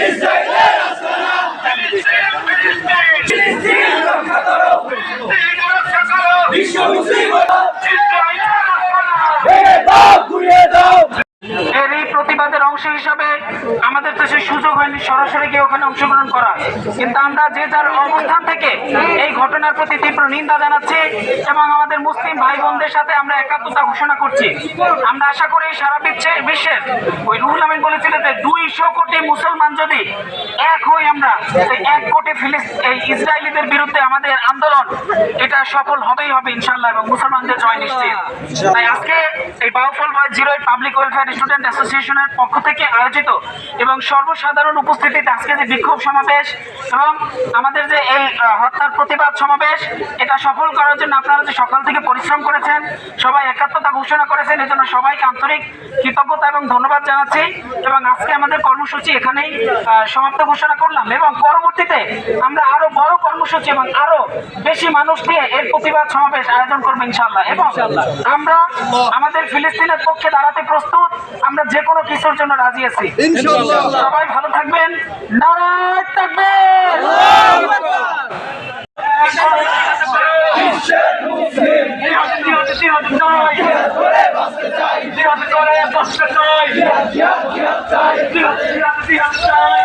ইসরায়েলের আস্তানা, ফিলিস্তিন রক্ষা করো, বিশ্ব মুসলিমরা ভেঙে দাও, গুড়িয়ে দাও। এই প্রতিবাদের অংশ হিসাবে আমাদের তো সেই সুযোগ হয়নি সরাসরি গিয়ে ওখানে অংশগ্রহণ করা, কিন্তু আমরা যে যার অবস্থান থেকে এই ঘটনার প্রতি তীব্র নিন্দা জানাচ্ছি এবং আমাদের মুসলিম ভাই বোনদের সাথে আমরা একাত্মতা ঘোষণা করছি। আমরা আশা করি সারা বিশ্বের ওই রুহুল আমিন বলেছিলেন যে 200 কোটি মুসলমান যদি এক হই, আমরা এই 1 কোটি এই ইসরায়েলিদের বিরুদ্ধে আমাদের আন্দোলন এটা সফল হবেই হবে ইনশাআল্লাহ, এবং মুসলমানদের জয় নিশ্চিত। তাই আজকে এই Bauphal boys 08 public welfare student অ্যাসোসিয়েশনের পক্ষ থেকে আয়োজিত এবং সর্বসাধারণ উপস্থিতিতে আজকে যে বিক্ষোভ সমাবেশ এবং আমাদের যে এই হত্যার প্রতিবাদ সমাবেশ, এটা সফল করার জন্য আপনারা যে সকাল থেকে পরিশ্রম করেছেন, সবাই একাত্মতা ঘোষণা করেছেন, এই জন্য সবাইকে আন্তরিক কৃতজ্ঞতা এবং ধন্যবাদ জানাচ্ছি। এবং আজকে আমাদের কর্মসূচি এখানেই সমাপ্ত ঘোষণা করলাম এবং পরবর্তীতে আমরা আরো বড় কর্মসূচি এবং আরো বেশি মানুষ নিয়ে এর প্রতিবাদ সমাবেশ আয়োজন করবো ইনশাআল্লাহ। এবং আমরা আমাদের ফিলিস্তিনের পক্ষে দাঁড়াতে প্রস্তুত, আমরা যে কোনো কিছুর জন্য রাজি আছি। সবাই ভালো থাকবেন, নারায়ণ থাকবেন। চাই